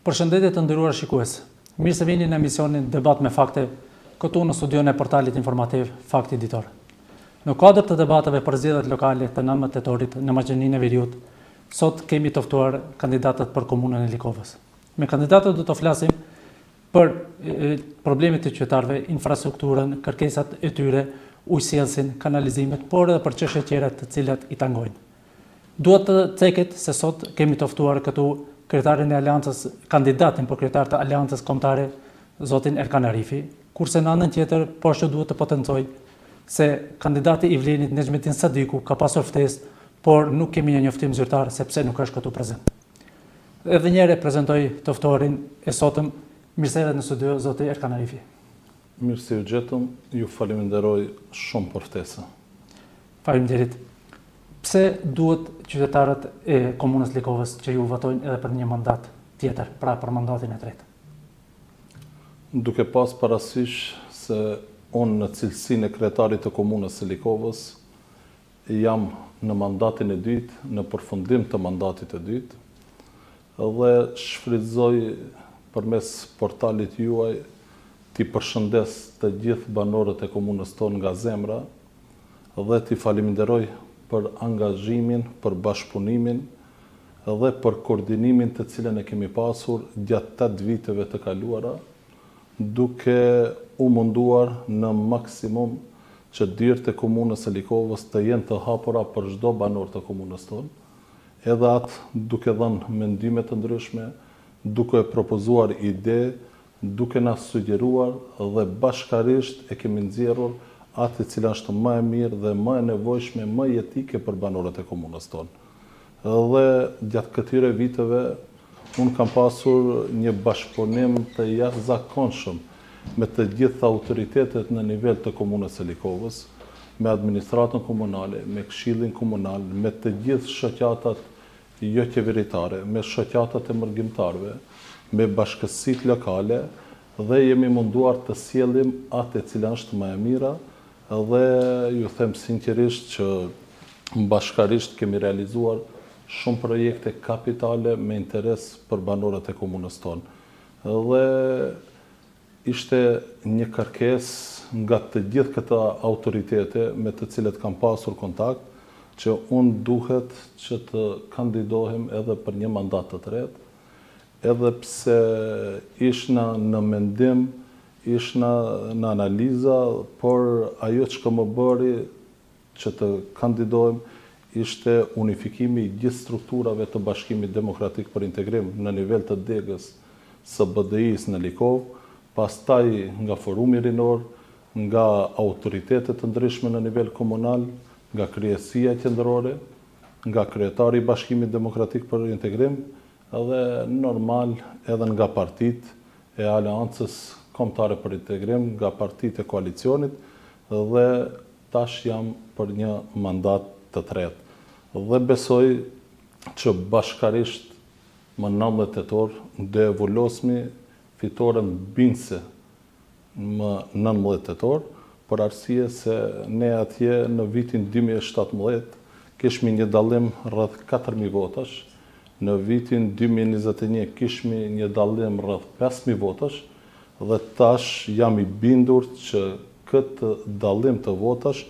Përshëndetje të nderuar shikues. Mirë se vini në emisionin Debat me fakte, këtu në studion e portalit informativ Fakti Ditor. Në kuadër të debateve për zgjedhjet lokale të 19 tetorit në Maqedoninë e Veriut, sot kemi të ftuar kandidatët për komunën e Likovës. Me kandidatët do të flasim për problemet të qytetarëve, infrastrukturën, kërkesat e tyre, ujësjellsin, kanalizimet, por edhe për çështje tjera të cilat i tangojnë. Duhet të ceket se sot kemi të ftuar këtu kryetarin e Aleancës, kandidatin për kryetar të Aleancës Kombëtare, zotin Erkan Arifi, kurse në anën tjetër, por që duhet të potencoj se kandidati i Vlenit Nexhmetin Sadiku ka pasur ftesë, por nuk kemi një njoftim zyrtar sepse nuk është këtu prezent. Edhe një herë prezantoj të ftuarin e sotëm, mirë se erdhët në studio zoti Erkan Arifi. Mirë se u gjetëm, ju falenderoj shumë për ftesën. Faleminderit. Pse duhet qytetarët e komunës Likovës që ju votojnë edhe për një mandat tjetër, pra për mandatin e tretë? Duke pas parasysh se unë në cilësinë e kryetarit të komunës së Likovës jam në mandatin e dytë, në përfundim të mandatit të dytë, dhe shfrytëzoj përmes portalit juaj t'i përshëndes të gjithë banorët e komunës tonë nga zemra dhe t'i faleminderoj për angazhimin, për bashkëpunimin dhe për koordinimin të cilën e kemi pasur gjatë 8 viteve të kaluara, duke u munduar në maksimum që dyert e komunës së Likovës të jenë të hapura për çdo banor të komunës tonë, edhe atë duke dhënë mendime të ndryshme, duke propozuar ide, duke na sugjeruar dhe bashkarisht e kemi nxjerrur atë cila është më e mirë dhe më e nevojshme, më jetike për banorët e komunës tonë. Dhe gjatë këtyre viteve, unë kam pasur një bashkëpunim të jashtëzakonshëm me të gjitha autoritetet në nivel të komunës së Likovës, me administratën komunale, me këshillin komunal, me të gjithë shoqatat jo qeveritare, me shoqatat e mërgjimtarëve, me bashkësitë lokale, dhe jemi munduar të sjellim atë e cila është më e mira, dhe ju them sinqerisht që bashkarisht kemi realizuar shumë projekte kapitale me interes për banorët e komunës tonë. Dhe ishte një kërkesë nga të gjithë këta autoritete me të cilët kam pasur kontakt, që unë duhet që të kandidohem edhe për një mandat të tretë, edhe pse ishna në mendim, ishna në analiza, por ajo që më bëri që të kandidohem ishte unifikimi i gjithë strukturave të Bashkimit Demokratik për Integrim në nivel të degës së BDI-s në Likovë, pastaj nga forumi rinor, nga autoritetet të ndryshme në nivel komunal, nga kryesia qendrore, nga kryetari i Bashkimit Demokratik për Integrim, edhe normal edhe nga partitë e Aleancës Kombëtare për Integrim, nga partitë e koalicionit, dhe tash jam për një mandat të tretë. Dhe besoj që bashkarisht më 19 tetor do evolosmi fitoren bindëse më 19 tetor, për arsye se ne atje në vitin 2017 kishmi një dallim rreth 4.000 votash, në vitin 2021 kishmi një dallim rreth 5.000 votash, dhe tash jam i bindur që këtë dallim të votash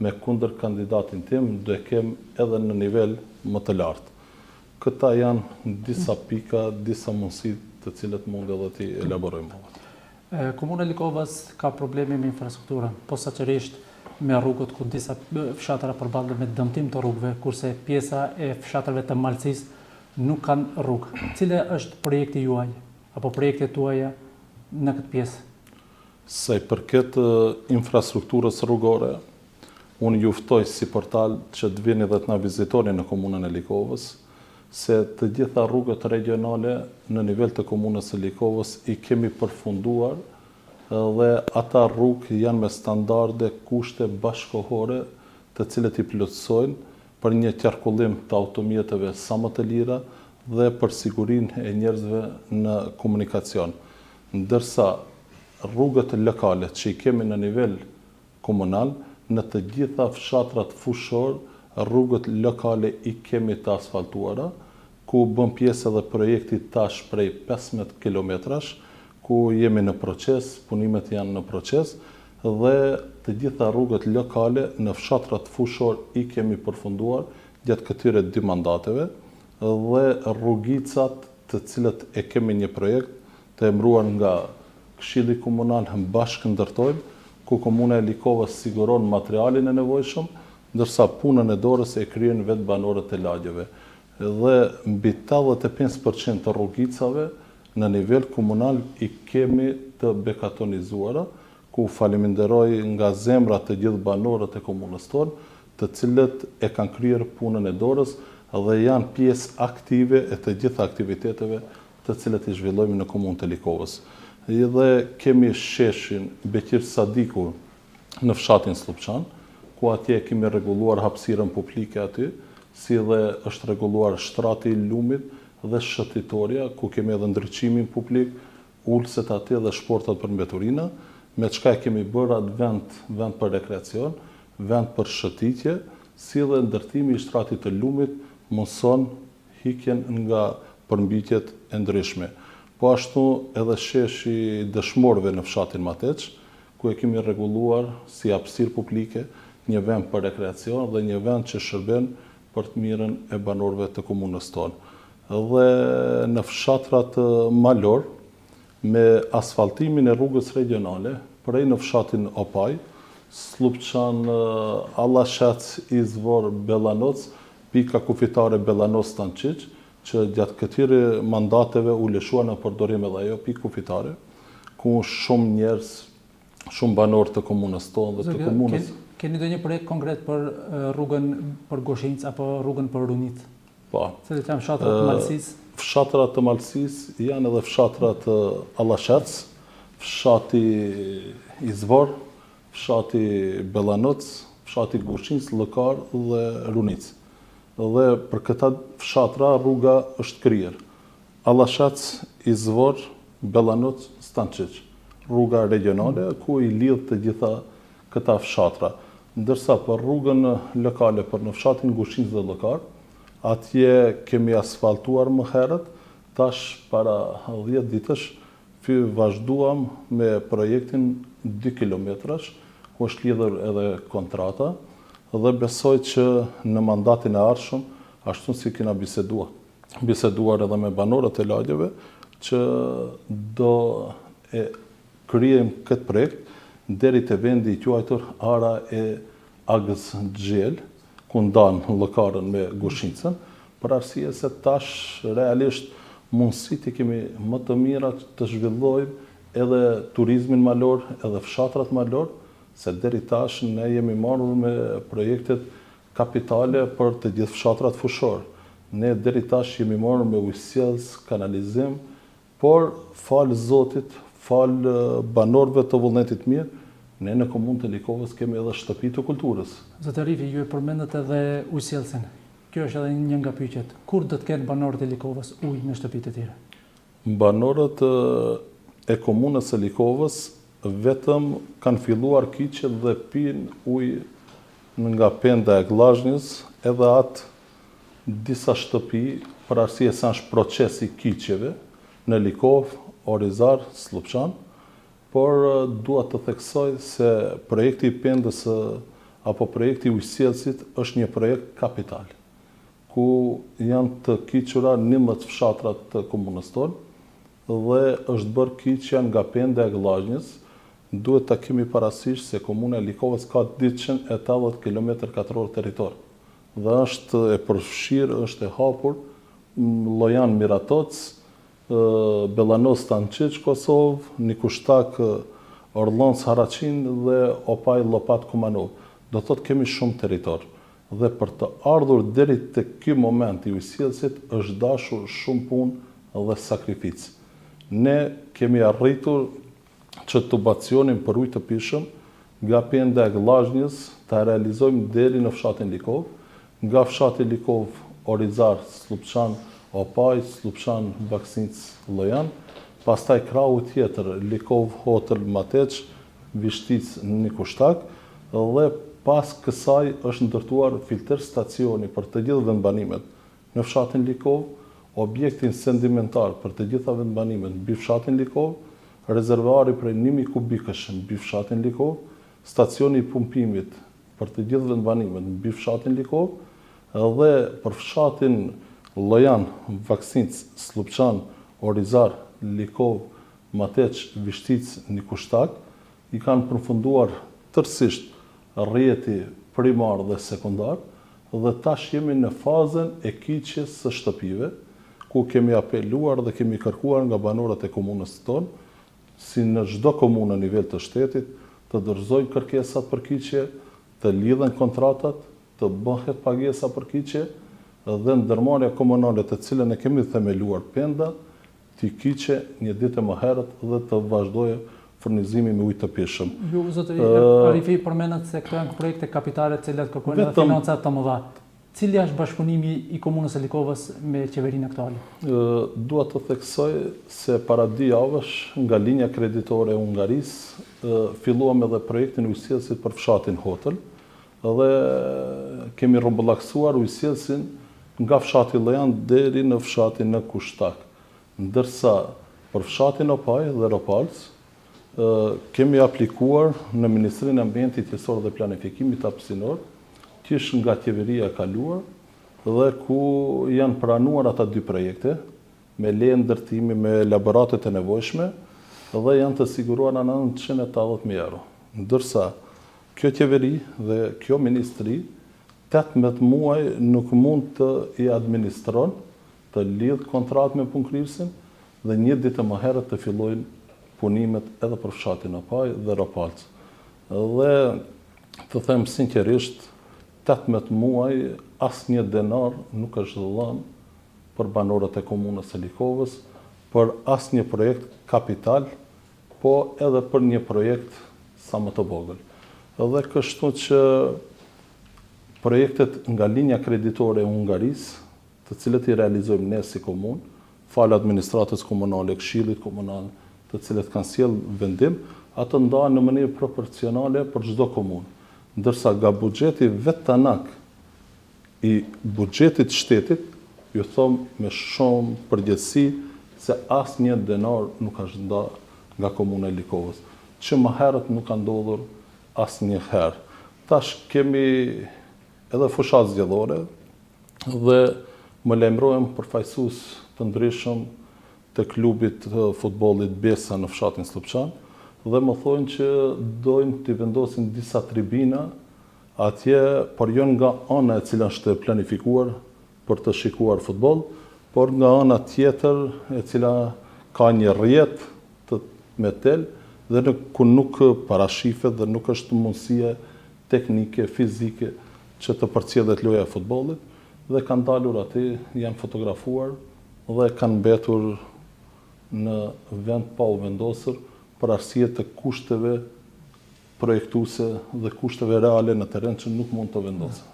me kundër kandidatin tim do e kem edhe në nivel më të lartë. Këta janë disa pika, disa mundësi të cilët mund edhe t'i elaborojmë. Komuna e Likovës ka probleme me infrastrukturën, posaçërisht me rrugët ku disa fshatëra përballen me dëmtim të rrugëve, kurse pjesa e fshatrave të malësisë nuk kanë rrugë. Cila është projekti juaj apo projektet tuaja në këtë pjesë? Sa i përket infrastrukturës rrugore, unë ju ftoj si portal që të vini dhe të na vizitoni në komunën e Likovës, se të gjitha rrugët regionale në nivel të komunës së Likovës i kemi përfunduar dhe ata rrugë janë me standarde, kushte bashkëkohore të cilët i plotësojnë për një qarkullim të automjeteve sa më të lira dhe për sigurinë e njerëzve në komunikacion. Ndërsa rrugët lokale që i kemi në nivel komunal, në të gjitha fshatrat fushor, rrugët lokale i kemi të asfaltuara, ku bën pjesë edhe projekti tash prej 15 kilometrash, ku jemi në proces, punimet janë në proces, dhe të gjitha rrugët lokale në fshatrat fushor i kemi përfunduar gjatë këtyre 2 mandateve, dhe rrugicat të cilët e kemi një projekt të emëruar nga Këshilli Komunal bashkë ndërtojmë, ku Komuna e Likovës siguron materialin e nevojshëm, ndërsa punën e dorës e kryen vetë banorët e lagjeve. Dhe mbi 85% të rrugicave në nivel komunal i kemi të bekatonizuara, ku faleminderoj nga zemra të gjithë banorët e komunës tonë, të cilët e kanë kryer punën e dorës dhe janë pjesë aktive e të gjitha aktiviteteve të cilët i zhvillojmë në komunën e Likovës. Dhe kemi sheshin Beqir Sadiku në fshatin Slupçan, ku atje kemi rregulluar hapësirën publike aty, si dhe është rregulluar shtrati i lumit dhe shëtitoria, ku kemi edhe ndriçimin publik, ulset aty dhe shportat për mbeturina, me çka e kemi bërë atë vend për rekreacion, vend për shëtitje, si dhe ndërtimi i shtratit të lumit mëson hikjen nga përmbajtjet e ndryshme. Po ashtu edhe sheshi dëshmorëve në fshatin Mateç, ku e kemi rregulluar si hapësirë publike, një vend për rekreacion dhe një vend që shërben për të mirën e banorëve të komunës tonë. Dhe në fshatrat malor, me asfaltimin e rrugës regionale, prej në fshatin Opaj, Slupçan, Allashac, Izvor, Bellanoc, pika kufitare Bellanoc Stanqiq, që gjatë këtyre mandateve u lëshua në përdorim edhe ajo pikë kufitare, ku shumë njerëz, shumë banorë të komunës tonë dhe të komunës. Keni ndonjë projekt konkret për rrugën për Goshinc apo rrugën për Runit? Po. Se janë fshatrat të Malësisë? Fshatrat të Malësisë janë edhe fshatrat Allashac, fshati Izvor, fshati Bellanoc, fshati Goshinc, Llokar dhe Runic. Dhe për këta fshatra rruga është kryer. Allashac, Izvor, Bellanoc, Stanqiq. Rruga regionale ku i lidh të gjitha këta fshatra. Ndërsa për rrugën lokale për në fshatin Goshinc dhe Llokar, atje kemi asfaltuar më herët, tash para 10 ditësh vazhduam me projektin 2 kilometrash, ku është lidhur edhe kontrata, dhe besoj që në mandatin e ardhshëm, ashtu si kena biseduar edhe me banorët e lagjeve, që do e kryejmë këtë projekt deri te vendi i quajtur Ara e Agës Xhel, ku ndan Llokarën me Goshincën, për arsye se tash realisht mundësitë kemi më të mira të zhvillojmë edhe turizmin malor, edhe fshatrat malor, se deri tash ne jemi marrur me projektet kapitale për të gjithë fshatrat fushor. Ne deri tash jemi marrur me ujësjellës, kanalizim, por falë Zotit, falë banorëve të vullnetit mirë, ne në komunën të Likovës kemi edhe shtëpi të kulturës. Zoti Arifi, ju e përmendët edhe ujësjellësin. Kjo është edhe një nga pyetjet. Kur do të kenë banorët e Likovës ujë në shtëpitë e tyre? Banorët e komunës së Likovës vetëm kanë filluar kyçet dhe pinë ujë nga penda e Glazhnjës, edhe atë disa shtëpi, për arsye se është procesi kyçjeve në Likovë, Orizar, Slupçan, por dua të theksoj se projekti i pendës apo projekti i ujësjellësit është një projekt kapital, ku janë të kyçura 11 fshatrat të komunës tonë dhe është bërë kyçja nga penda e Glazhnjës. Duhet ta kemi parasysh se komuna e Likovës ka 280 km2 territor dhe është e përfshirë, është e hapur Llojan Miratoc, Bellanoc Stanqiq Kosovë, Nikushtak Orlonc Haraqin dhe Opaj Llopat Kumanov. Do thotë kemi shumë territor. Dhe për të ardhur deri te ky moment i ujësjellësit është dashur shumë punë dhe sakrificë. Ne kemi arritur që tubacionin për ujë të pishëm nga penda e Glazhnjës ta realizojmë deri në fshatin Likov, nga fshati Likov Orizar, Slupçan, Opaj, Slupçan, Baksinc, Llojan, pastaj krahu tjetër Likov, Hotel, Mateç, Vishtic, Nikushtak, dhe pas kësaj është ndërtuar filter stacioni për të gjithë vendbanimet në fshatin Likov, objektin sedimentar për të gjitha vendbanimet mbi fshatin Likov, rezervuari prej 1000 kubikësh mbi fshatin Likov, stacioni i pumpimit për të gjithë vendbanimet mbi fshatin Likov, dhe për fshatin Llojan, Vaksic, Slupçan, Orizar, Likov, Mateç, Vishtic, Nikushtak, i kanë përfunduar tërësisht rrjeti primar dhe sekundar, dhe tash jemi në fazën e kyçjes së shtëpive, ku kemi apeluar dhe kemi kërkuar nga banorët e komunës tonë, si në çdo komunë në nivel të shtetit, të dorëzojnë kërkesat për kyçje, të lidhen kontratat, të bëhet pagesa për kyçje, dhe ndërmarrja komunale të cilën e kemi themeluar penda, t'i kyçe një ditë më herët dhe të vazhdojë furnizimi me ujë të pishëm. Ju, zotëri Arifi, përmendat se këto janë projekte kapitale të cilat kërkojnë edhe financa të mëdha. Cili është bashkëpunimi i komunës së Likovës me qeverinë aktuale? Dua të theksoj se para 2 javësh nga linja kreditore e Hungarisë filluam edhe projektin ujësjellësit për fshatin Hotel dhe kemi rrumbullaksuar ujësjellësin nga fshati Llojan deri në fshatin në Kushtak. Ndërsa për fshatin Opaj dhe Ropalc kemi aplikuar në Ministrinë e Ambientit, Jetësor dhe Planifikimit hapësinor, qish nga qeveria e kaluar dhe ku janë pranuar ata 2 projekte me leje ndërtimi me elaboratet e nevojshme dhe janë të siguruara në 980.000 euro. Ndërsa kjo qeveri dhe kjo ministri 18 muaj nuk mund të i administron, të lidh kontratë me punëkryesin dhe një ditë më herët të fillojnë punimet edhe për fshatin Opaj dhe Ropalc. Dhe të them sinqerisht, 18 muaj asnjë denar nuk është dhënë për banorët e komunës së Likovës, për asnjë projekt kapital, po edhe për një projekt sa më të vogël. Dhe kështu që projektet nga linja kreditore e Hungarisë, të cilët i realizojmë ne si komunë, falë administratës komunale, këshillit komunal, të cilët kanë sjell vendim, atë ndahen në mënyrë proporcionale për çdo komunë. Ndërsa nga buxheti vetanak i buxhetit shtetit, ju them me shumë përgjegjësi se asnjë denar nuk është ndarë nga komuna e Likovës, që më herët nuk ka ndodhur asnjëherë. Tash kemi edhe fushat zgjedhore dhe më lajmërohen përfaqësues të ndryshëm të klubit të futbollit Besa në fshatin Slupçan dhe më thonë që dojnë të vendosin disa tribina atje, por jo nga ana e cila është planifikuar për të shikuar futboll, por nga ana tjetër e cila ka një rrjet me tel dhe ku nuk parashifet dhe nuk është mundësia teknike, fizike që të përcjellet loja e futbollit, dhe kanë dalur aty, janë fotografuar dhe kanë mbetur në vend pa u vendosur për arsye të kushteve projektuese dhe kushteve reale në terren që nuk mund të vendosen.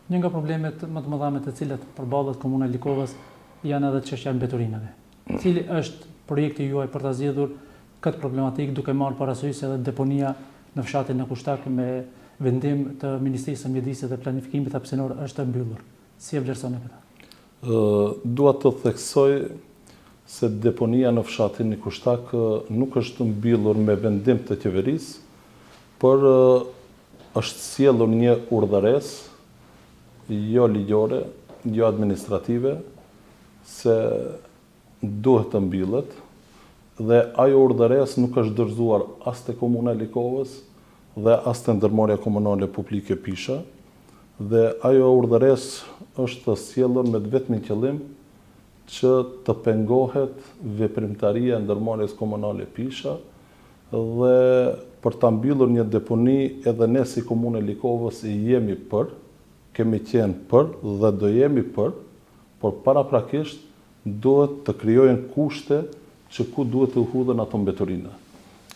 Një nga problemet më të mëdha me të cilat përballet komuna e Likovës janë edhe çështja e mbeturinave. Cili është projekti juaj për ta zgjidhur këtë problematikë, duke marrë parasysh edhe deponia në fshatin në Kushtak me vendim të Ministrisë së Mjedisit dhe Planifikimit hapësinor është mbyllur? Si e vlerësoni këtë? Dua të theksoj se deponia në fshatin në Kushtak nuk është mbyllur me vendim të qeverisë, por është sjellur një urdhëresë jo ligjore, jo administrative, se duhet të mbyllet, dhe ajo urdhëresë nuk është dorëzuar as te komuna e Likovës dhe as te ndërmarrja komunale publike Pisha, dhe ajo urdhëresë është sjellur me vetmin qëllim që të pengohet veprimtaria e ndërmarrjes komunale Pisha dhe për ta mbyllur një deponi edhe ne si komunë e Likovës jemi për, kemi qenë për dhe do jemi për, por paraprakisht duhet të krijohen kushte që ku duhet të hudhen ato mbeturina.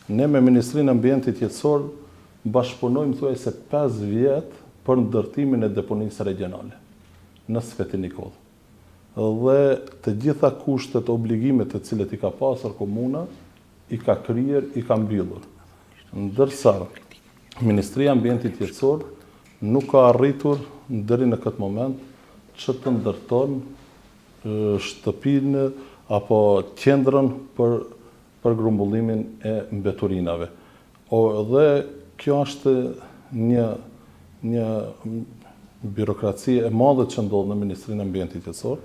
Ne me Ministrinë e Ambientit Jetësor bashkëpunojmë thuajse 5 vjet për ndërtimin e deponisë regionale në Sfeti Nikodh. Dhe të gjitha kushtet, obligimet të cilët i ka pasur komuna, i ka kryer, i ka mbyllur. Ndërsa Ministria e Ambientit Jetësor nuk ka arritur deri në këtë moment që të ndërton shtëpinë apo qendrën për grumbullimin e mbeturinave. Dhe kjo është një birokraci e madhe që ndodh në Ministrinë e Ambientit Jetësor,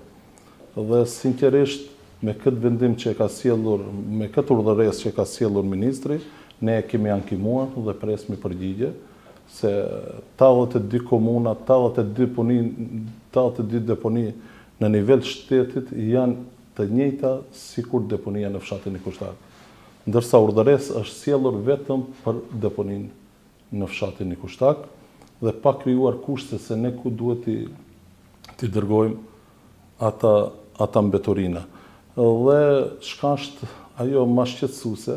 dhe sinqerisht me këtë vendim që e ka sjellur, me këtë urdhëresë që e ka sjellur ministri, ne e kemi ankimuar dhe presim përgjigje se 82 komuna, 82 deponi në nivel shtetit janë të njëjta sikur deponia në fshatin e Kushtak. Ndërsa urdhëresë është sjellur vetëm për deponinë në fshatin e Kushtak dhe pa krijuar kushte se ne ku duhet t'i dërgojmë ata mbeturina. Dhe çka është ajo më shqetësuese,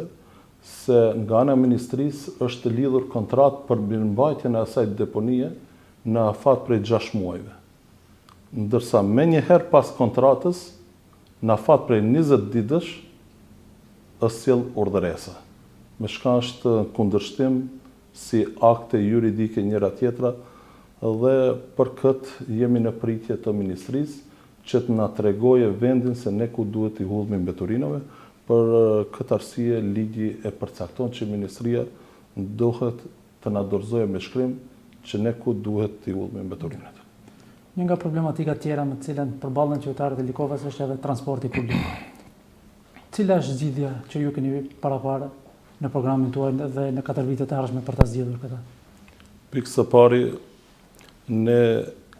se nga ana e ministrisë është lidhur kontratë për mirëmbajtjen e asaj deponie në afat prej 6 muajve. Ndërsa me njëherë pas kontratës, në afat prej 20 ditësh, është sjell urdhëresa. Me çka është kundërshtim si akte juridike njëra tjetra, dhe për këtë jemi në pritje të ministrisë që të na tregojë vendin se ne ku duhet t'i hudhmi mbeturinave. Për këtë arsye ligji e përcakton që ministria duhet të na dorëzojë me shkrim që ne ku duhet t'i hudhmi mbeturinat. Një nga problematikat tjera me të cilën përballen qytetarët e Likovës është edhe transporti publik. Cila është zgjidhja që ju keni paraqarë në programin tuaj dhe në 4 vitet e ardhshme për ta zgjidhur këtë? Pikë së pari, ne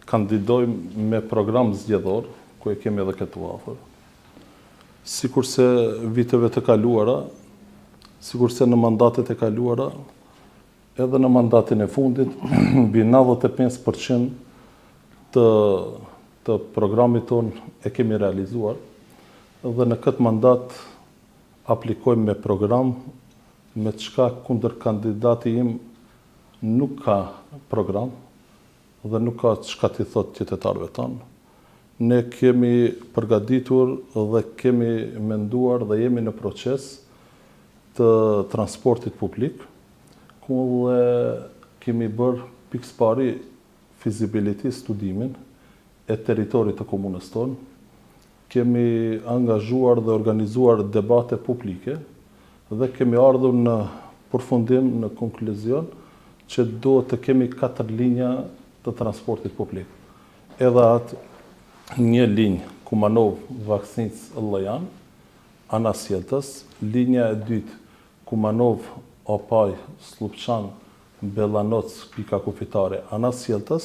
kandidojmë me program zgjedhor, ku e kemi edhe këtu afër. Sikurse viteve të kaluara, sikurse në mandatet e kaluara, edhe në mandatin e fundit, mbi 95% të programit ton e kemi realizuar, dhe në këtë mandat aplikojmë me program, me çka kundër kandidati im nuk ka program, dhe nuk ka çka t'i thot qytetarëve tanë. Ne kemi përgatitur dhe kemi menduar dhe jemi në proces të transportit publik, ku dhe kemi bërë pikë së pari feasibility studimin e territorit të komunës tonë, kemi angazhuar dhe organizuar debate publike dhe kemi ardhur në përfundim, në konkluzion, që do të kemi 4 linja të transportit publik. Edhe atë një linjë Kumanov-Vaksnic-Llëjan, ana Sjeltës, linja e dytë Kumanov-Opaj-Slupçan-Bellanoc, pika kufitare, ana Sjeltës,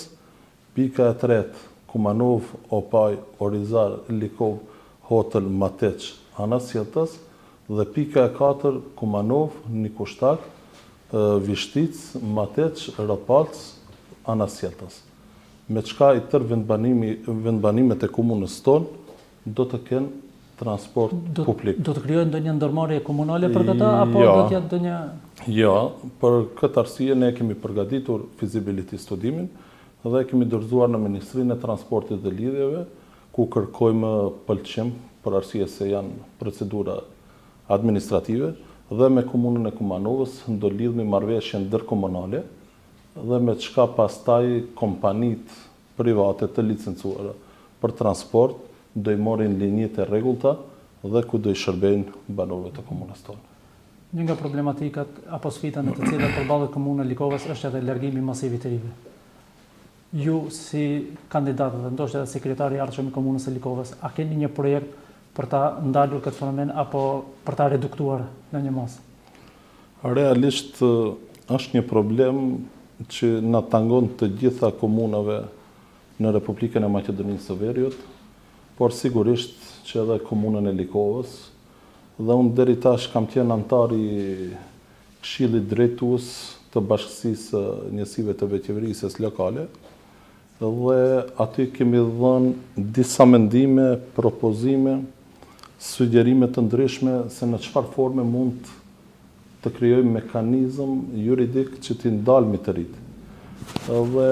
pika e tretë Kumanov-Opaj-Orizar-Likov-Hotel-Mateq, ana Sjeltës, dhe pika e katër Kumanov-Nikushtak, Vishtic-Mateq-Rëpalc, ana Sjeltës. Me çka i tërë vendbanimet e komunës tonë do të kenë transport publik. Do të krijohet ndonjë ndërmarrje komunale për këtë, apo do të jetë ndonjë? Jo, për këtë arsye ne kemi përgatitur feasibility studimin dhe kemi dorëzuar në Ministrinë e Transportit dhe Lidhjeve, ku kërkojmë pëlqim për arsye se janë procedura administrative, dhe me komunën e Kumanovës do lidhmi marrëveshje ndërkomunale, dhe me çka pastaj kompanit private të licencuara për transport do i morin linjit e rregullta dhe ku do i shërbejnë banorëve të komunës tonë. Një nga problematikat apo sfidat në të cilat përballet komuna e Likovës është edhe largimi masiv i të rive. Ju si kandidat dhe ndoshta edhe sekretari i ardhshëm i komunës së Likovës, a keni një projekt për ta ndalur këtë fenomen apo për ta reduktuar në një masë? Realisht është një problem që na tangon të gjitha komunave në Republikën e Maqedonisë së Veriut, por sigurisht që edhe komunën e Likovës, dhe unë deri tash kam qenë antar i Këshillit Drejtues të Bashkësisë Njësive të Veçeverisë lokale, dhe aty kemi dhënë disa mendime, propozime, sugjerime të ndryshme se në çfarë forme mund të krijojmë mekanizëm juridik që t'i ndalmi të rit. Dhe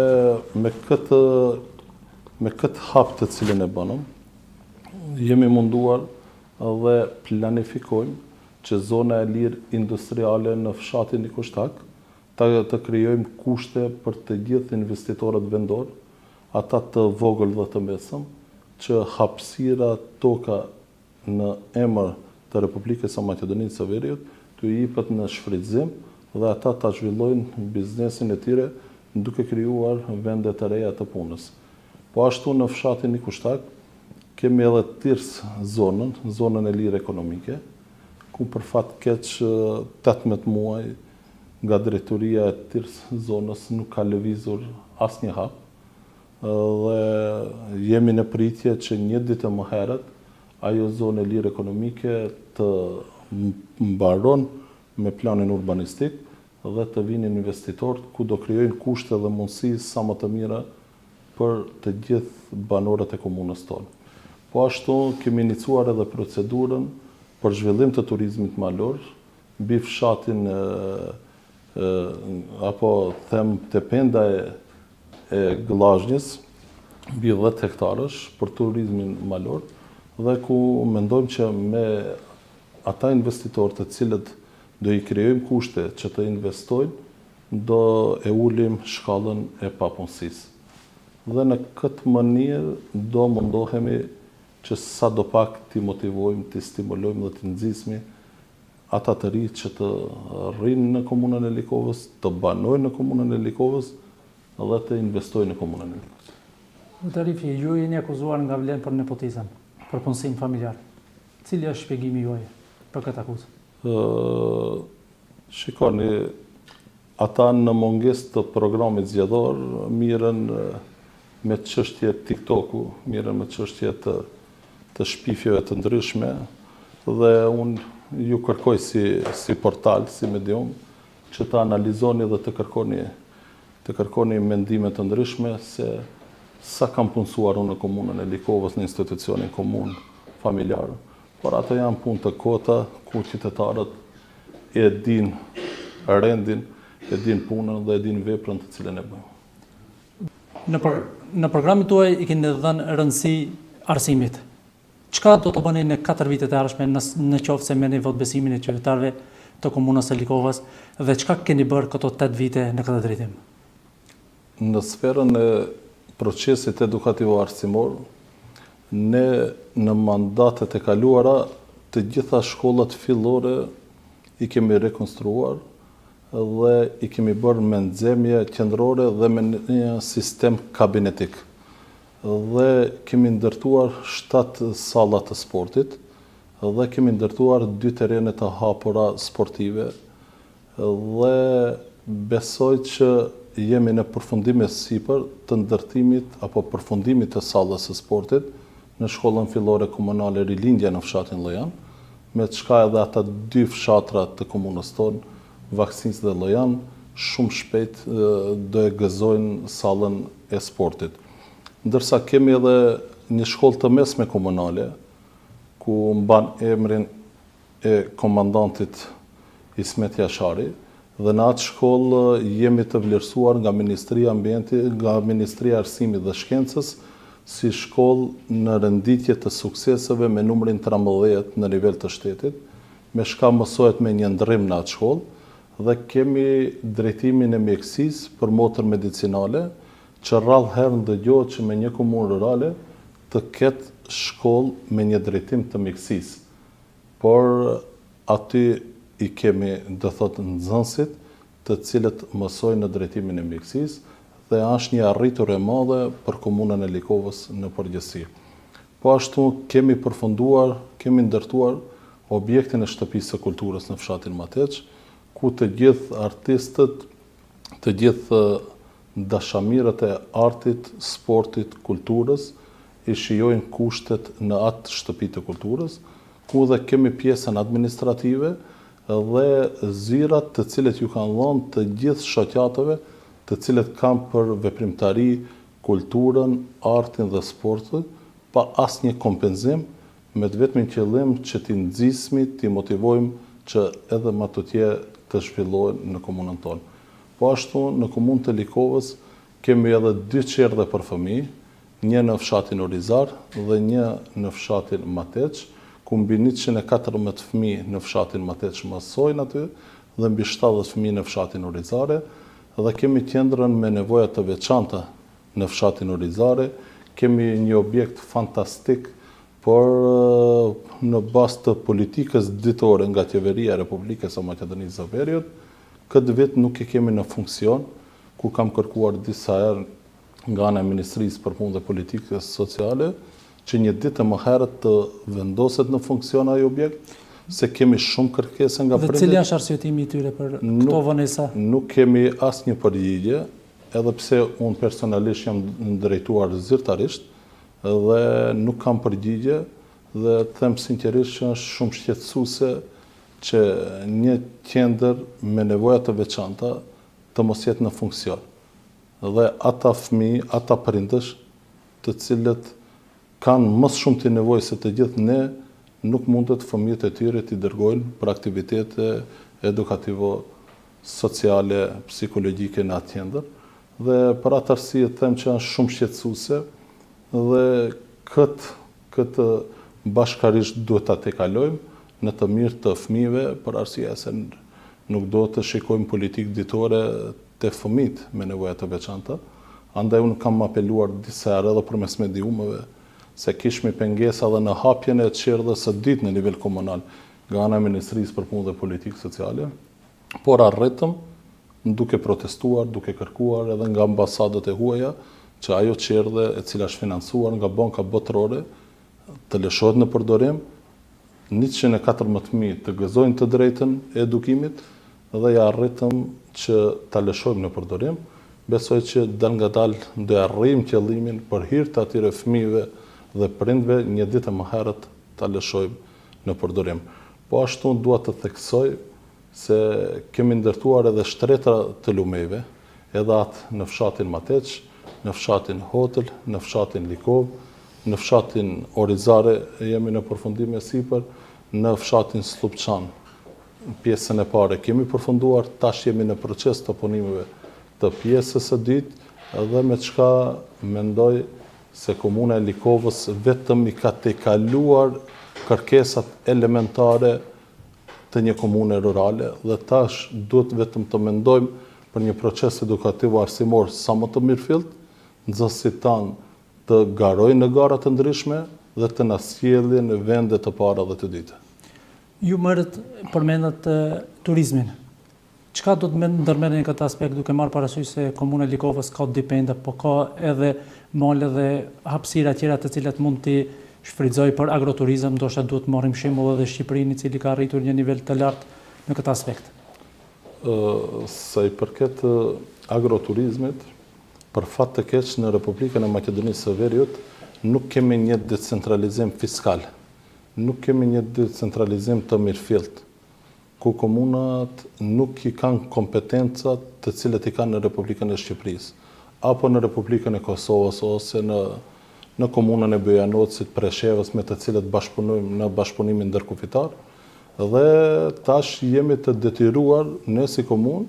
me këtë hap të cilin e bënëm, jemi munduar dhe planifikojmë që zona e lirë industriale në fshatin Nikushtak të krijojmë kushte për të gjithë investitorët vendor, ata të vogël dhe të mesëm, që hapësira toka në emër të Republikës së Maqedonisë së Veriut të jepet në shfrytëzim dhe ata ta zhvillojnë biznesin e tyre duke krijuar vende të reja të punës. Po ashtu në fshatin Nikushtak kemi edhe Tirs zonën e lirë ekonomike, ku për fat keq 18 muaj nga drejtoria e Tirs zonës nuk ka lëvizur asnjë hap, dhe jemi në pritje që një ditë më herët ajo zonë e lirë ekonomike të mbaron me planin urbanistik dhe të vinin investitorët ku do krijojnë kushte dhe mundësi sa më të mira për të gjithë banorët e komunës tonë. Po ashtu kemi iniciuar edhe procedurën për zhvillim të turizmit malor, mbi fshatin apo them Tependa e Gëllazhnjës, mbi 10 hektarësh për turizmin malor, dhe ku mendojmë që me ata investitorë të cilët do i krijojmë kushte që të investojnë, do e ulim shkallën e papunësisë. Dhe në këtë mënyrë do mundohemi që sa do pak t'i motivojmë, t'i stimulojmë dhe t'i nxismi ata të ri që të rrinë në komunën e Likovës, të banojnë në komunën e Likovës dhe të investojnë në komunën e Likovës. Zoti Arifi, ju jeni akuzuar nga vlen për nepotizëm, për punësim familjar. Cili është shpjegimi juaj për këtë akuzë? Shikoni, ata në mungesë të programit zgjedhor mirën me çështje TikToku, mirën me çështje të shpifjeve të ndryshme, dhe unë ju kërkoj si portal, si medium, që të analizoni dhe të kërkoni mendime të ndryshme se sa kam punësuar unë në komunën e Likovës, në institucionin komunë familjarë. Por ato janë punë të kota, ku qytetarët e din rendin, e din punën dhe e din veprën të cilën e bëjmë. Në programin tuaj i keni dhënë rëndësi arsimit. Çka do të bëni në 4 vitet e ardhshme në qoftë se merrni votë besimin e qytetarëve të komunës së Likovës dhe çka keni bërë këto 8 vite në këtë drejtim? Në sferën e procesit edukativo arsimor, ne në mandatet e kaluara të gjitha shkollat fillore i kemi rekonstruar dhe i kemi bërë me nxemje qendrore dhe me një sistem kabinetik. Dhe kemi ndërtuar 7 salla të sportit dhe kemi ndërtuar 2 terene të hapura sportive dhe besoj që jemi në përfundime sipër të ndërtimit apo përfundimit të sallës së sportit në shkollën fillore komunale Rilindja në fshatin Llojan, me të shka edhe ata 2 fshatra të komunës tonë, Vaksinës dhe Llojan, shumë shpejt do e gëzojnë sallën e sportit. Ndërsa kemi edhe një shkollë të mesme komunale, ku mban emrin e komandantit Ismet Jashari, dhe në atë shkollë jemi të vlerësuar nga Ministria e Ambientit, nga Ministria e Arsimit dhe Shkencës, si shkollë në renditje të sukseseve me numrin 13 në nivel të shtetit, me shka mësohet me një ndrim në atë shkollë, dhe kemi drejtimin e mjekësisë për motër medicinale, që rrallë herë ndëgjohet që me një komunë rurale të ketë shkollë me një drejtim të mjekësisë. Por aty i kemi, do thotë, nxënësit të cilët mësojnë në drejtimin e mjekësisë dhe është një arritur e madhe për komunën e Likovës në përgjithësi. Po ashtu kemi përfunduar, kemi ndërtuar objektin e shtëpisë së kulturës në fshatin Mateç, ku të gjithë artistët, të gjithë dashamirët e artit, sportit, kulturës, i shijojnë kushtet në atë shtëpi të kulturës, ku dhe kemi pjesën administrative dhe zyrat të cilët ju kanë dhënë të gjithë shoqatave të cilët kanë për veprimtari, kulturën, artin dhe sportin, pa asnjë kompenzim, me të vetmin qëllim që t'i nxismi, t'i motivojmë që edhe më tutje të zhvillohen në komunën tonë. Po ashtu, në komunën të Likovës kemi edhe 2 qerdhe për fëmijë, një në fshatin Orizar dhe një në fshatin Mateç, ku mbi 114 fëmijë në fshatin Mateç mësojnë aty dhe mbi 70 fëmijë në fshatin Orizare, dhe kemi qendrën me nevoja të veçanta në fshatin Orizare, kemi një objekt fantastik, por në bazë të politikës ditore nga qeveria e Republikës së Maqedonisë së Veriut, këtë vit nuk e kemi në funksion, ku kam kërkuar disa herë nga ana e Ministrisë për Punë dhe Politikës Sociale, që një ditë më herët të vendoset në funksion ai objekt, se kemi shumë kërkesa nga prindet. Dhe cili është arsyetimi i tyre për këto vonesa? Nuk kemi asnjë përgjigje, edhe pse unë personalisht jam drejtuar zyrtarisht, dhe nuk kam përgjigje, dhe them sinqerisht që është shumë shqetësuese që një qendër me nevoja të veçanta të mos jetë në funksion. Dhe ata fëmijë, ata prindësh, të cilët kanë më shumë të nevojë se të gjithë ne, nuk mundet fëmijët e tyre t'i dërgojnë për aktivitete edukativo, sociale, psikologjike në atë qendër. Dhe për atë arsye them që është shumë shqetësuese dhe këtë bashkarisht duhet ta tejkalojmë në të mirë të fëmijëve, për arsye se nuk do të shikojmë politikë ditore të fëmijët me nevoja të veçanta. Andaj unë kam apeluar disa herë edhe përmes mediumeve se kishmi pengesa edhe në hapjen e çerdhës së dytë në nivel komunal nga ana e Ministrisë për Punë dhe Politikë Sociale, por arritëm duke protestuar, duke kërkuar edhe nga ambasadat e huaja që ajo çerdhe e cila është financuar nga banka botërore të lëshohet në përdorim, 114.000 të gëzojnë të drejtën e edukimit dhe ja arritëm që ta lëshojmë në përdorim. Besoj që dal nga dal do arrijmë qëllimin për hir të atyre fëmijëve dhe prindve një ditë më herët ta lëshojmë në përdorim. Po ashtu dua të theksoj se kemi ndërtuar edhe shtreta të lumejve, edhe atë në fshatin Mateq, në fshatin Hotel, në fshatin Likov, në fshatin Orizare jemi në përfundim e sipër, në fshatin Slupçan. Pjesën e parë kemi përfunduar, tash jemi në proces të punimeve të pjesës së dytë dhe me çka mendoj se komuna e Likovës vetëm i ka tejkaluar kërkesat elementare të një komune rurale dhe tash duhet vetëm të mendojmë për një proces edukativ arsimor sa më të mirëfillt, nxënësit tanë të garojnë në gara të ndryshme dhe të na sjellin në vende të para dhe të dyta. Ju përmendat turizmin. Çka do të ndërmerrni në këtë aspekt duke marrë parasysh se komuna e Likovës ka dipenda, po ka edhe male dhe hapësira tjera të cilat mund t'i shfrytëzoj për agroturizëm, ndoshta duhet të marrim shembull edhe Shqipërinë, i cili ka arritur një nivel të lartë në këtë aspekt. Sa i përket agroturizmit, për fat të keq në Republikën e Maqedonisë së Veriut nuk kemi një decentralizim fiskal, nuk kemi një decentralizim të mirëfillt, ku komunat nuk i kanë kompetencat të cilët i kanë në Republikën e Shqipërisë, apo në Republikën e Kosovës, ose në komunën e Bojanocit, Preshevës, me të cilët bashkëpunojmë në bashkëpunimin ndërkufitar, dhe tash jemi të detyruar ne si komunë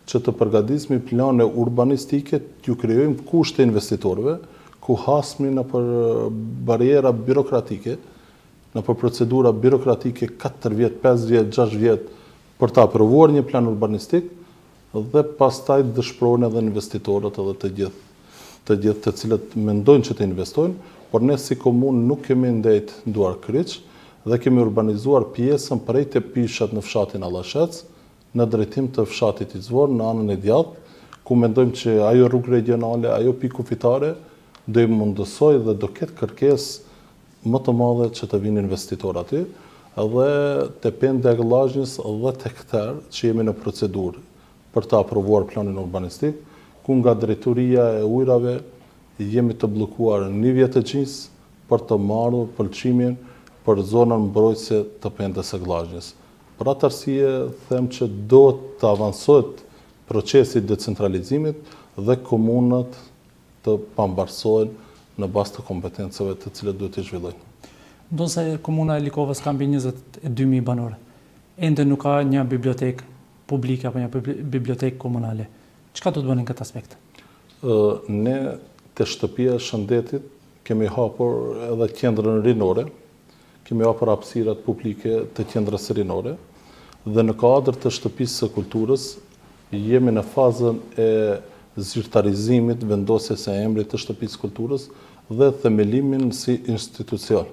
që të përgatismi plane urbanistike, t'ju krijojmë kushte investitorëve, ku hasmi në për bariera birokratike, në për procedura birokratike 4 vjet, 5 vjet, 6 vjet, për të aprovuar një plan urbanistik, dhe pastaj dëshpërojnë edhe investitorët edhe të gjithë të cilët mendojnë që të investojnë, por ne si komunë nuk kemi ndejt duar kryq dhe kemi urbanizuar pjesën prej të pishat në fshatin Allashec, në drejtim të fshatit Izvor, në anën e Djath, ku mendojmë që ajo rrugë regionale, ajo pikë kufitare, do i mundësoj dhe do ketë kërkesë më të madhe që të vinë investitorë aty, dhe të pende Agëllazhnjës dhe të këtër që jemi në procedurë për të aprovuar planin urbanistik, ku nga drejtoria e ujrave jemi të bllokuar një vjet të gjysmë për të marrur pëlqimin për zonën mbrojtëse të pendes Agëllazhnjës. Për atë arsye them që do të avansohet procesi i decentralizimit dhe komunat të pambarsohen në bazë të kompetencave të cilat duhet të zhvillojnë. Ndonse komuna e Likovës ka mbi 22.000 banor, ende nuk ka një bibliotekë publike apo një bibliotekë komunale. Çka do të bëni në këtë aspekt? Ne te shtëpia e Shëndetit kemi hapur edhe qendrën rinore, kemi hapur hapësirat publike të qendrës rinore dhe në kuadër të shtëpisë së kulturës jemi në fazën e zyrtarizimit, vendosjes së emrit të shtëpisë kulturës dhe themelimin si institucion,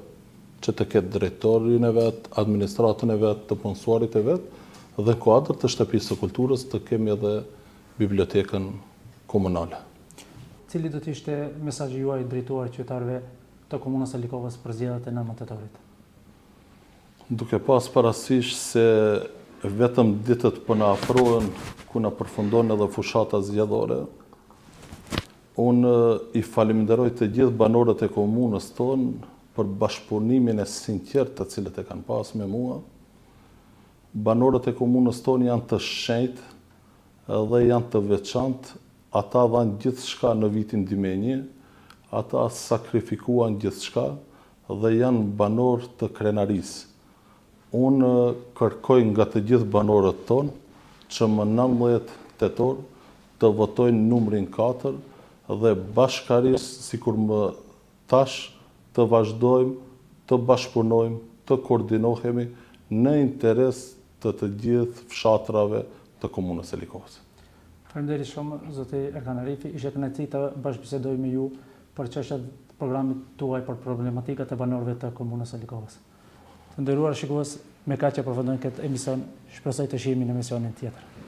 që të ketë drejtorin e vetë, administratën e vetë, të punësuarit e vetë, dhe në kuadër të shtëpisë së kulturës të kemi edhe bibliotekën komunale. Cili do të ishte mesazhi juaj drejtuar qytetarëve të komunës së Likovës për zgjedhjet e 9 tetorit? Duke pas parasysh se vetëm ditët po na afrohen ku na përfundon edhe fushata zgjedhore, unë i falenderoj të gjithë banorët e komunës tonë për bashkëpunimin e sinqert të cilët e kanë pas me mua. Banorët e komunës tonë janë të shenjtë dhe janë të veçantë, ata dhanë gjithçka në vitin 2001, ata sakrifikuan gjithçka dhe janë banorë të krenarisë. Unë kërkoj nga të gjithë banorët tonë që më 19 tetor të votojnë numrin 4 dhe bashkarisht, sikur më tash, të vazhdojmë, të bashkëpunojmë, të koordinohemi në interes të gjithë fshatrave të komunës së Likovës. Faleminderit shumë, zoti Erkan Arifi, ishte kënaqësi të bashkëbisedoj me ju për çështjet e programit tuaj për problematikat e banorëve të komunës së Likovës. Të nderuar shikues, me kaq që përfundojmë këtë emision, shpresoj të shihemi në emisionin tjetër.